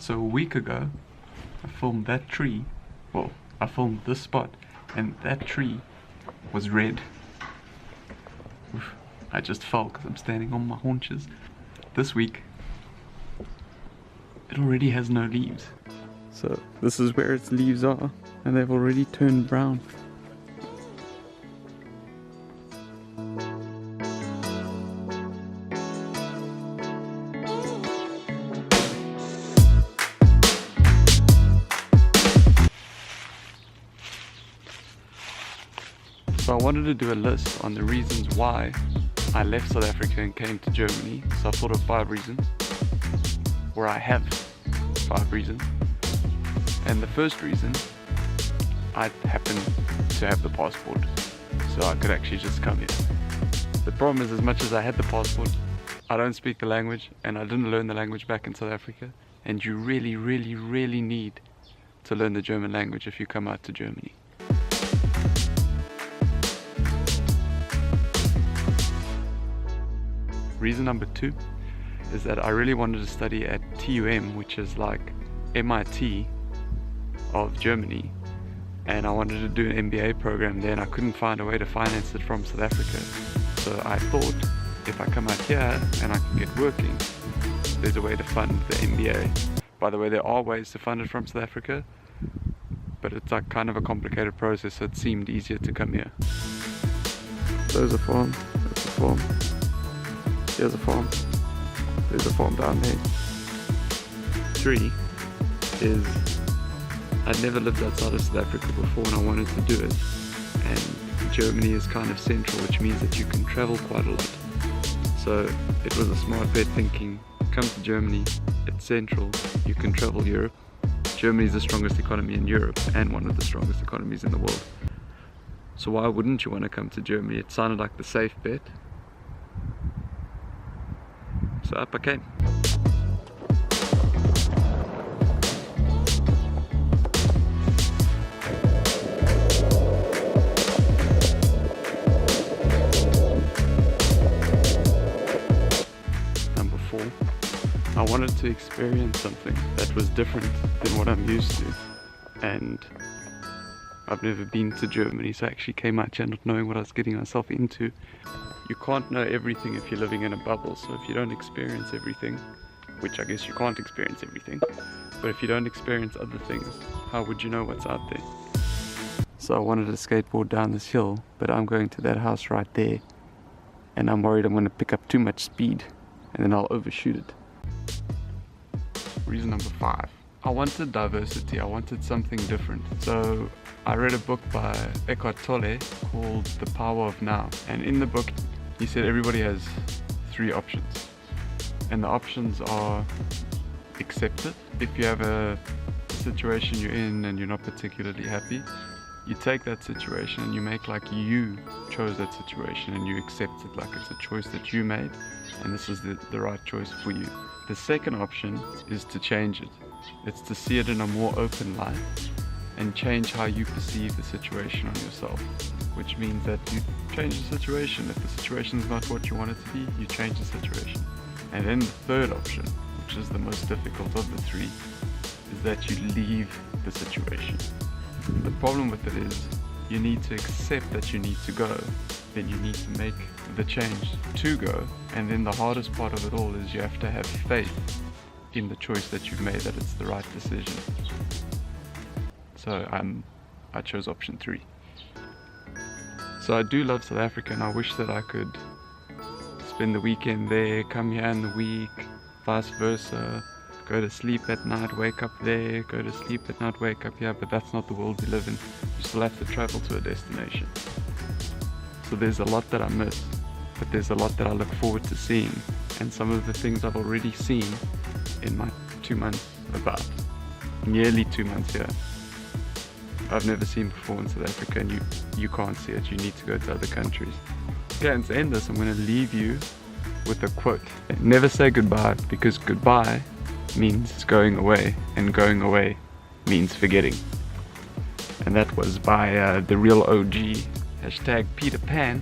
So a week ago, I filmed that tree. Well, I filmed this spot, and that tree was red. Oof, I just fell because I'm standing on my haunches. This week, it already has no leaves. So this is where its leaves are, and they've already turned brown. So I wanted to do a list on the reasons why I left South Africa and came to Germany. So I thought of 5 reasons, or I have 5 reasons. And the first reason, I happen to have the passport, so I could actually just come here. The problem is, as much as I had the passport, I don't speak the language, and I didn't learn the language back in South Africa. And you really, really, really need to learn the German language if you come out to Germany. Reason number 2 is that I really wanted to study at TUM, which is like MIT of Germany, and I wanted to do an MBA program there, and I couldn't find a way to finance it from South Africa. So I thought, if I come out here and I can get working, there's a way to fund the MBA. By the way, there are ways to fund it from South Africa, but it's like kind of a complicated process, so it seemed easier to come here. There's a farm, there's a farm. Here's a farm. There's a farm down there. 3 is I'd never lived outside of South Africa before and I wanted to do it. And Germany is kind of central, which means that you can travel quite a lot. So it was a smart bet thinking, come to Germany, it's central, you can travel Europe. Germany is the strongest economy in Europe and one of the strongest economies in the world. So why wouldn't you want to come to Germany? It sounded like the safe bet. So up I came. Number 4, I wanted to experience something that was different than what I'm used to, and I've never been to Germany, so I actually came out here not knowing what I was getting myself into. You can't know everything if you're living in a bubble, so if you don't experience everything, which I guess you can't experience everything, but if you don't experience other things, how would you know what's out there? So I wanted to skateboard down this hill, but I'm going to that house right there, and I'm worried I'm going to pick up too much speed, and then I'll overshoot it. Reason number 5. I wanted diversity, I wanted something different. So I read a book by Eckhart Tolle called The Power of Now. And in the book, he said everybody has 3 options. And the options are: accept it. If you have a situation you're in and you're not particularly happy, you take that situation and you make like you chose that situation and you accept it like it's a choice that you made and this is the right choice for you. The second option is to change it. It's to see it in a more open light and change how you perceive the situation on yourself, which means that you change the situation. If the situation is not what you want it to be, you change the situation. And then the third option, which is the most difficult of the 3, is that you leave the situation. The problem with it is you need to accept that you need to go, then you need to make the change to go, and then the hardest part of it all is you have to have faith in the choice that you've made, that it's the right decision. So I chose option 3. So I do love South Africa and I wish that I could spend the weekend there, come here in the week, vice versa, go to sleep at night, wake up there, go to sleep at night, wake up here, but that's not the world we live in. You still have to travel to a destination. So there's a lot that I miss, but there's a lot that I look forward to seeing, and some of the things I've already seen in my 2 months, about nearly 2 months here, I've never seen before in South Africa, and you can't see it. You need to go to other countries. Okay, and to end this, I'm going to leave you with a quote. Never say goodbye, because goodbye means going away, and going away means forgetting. And that was by the real OG, #Peter Pan.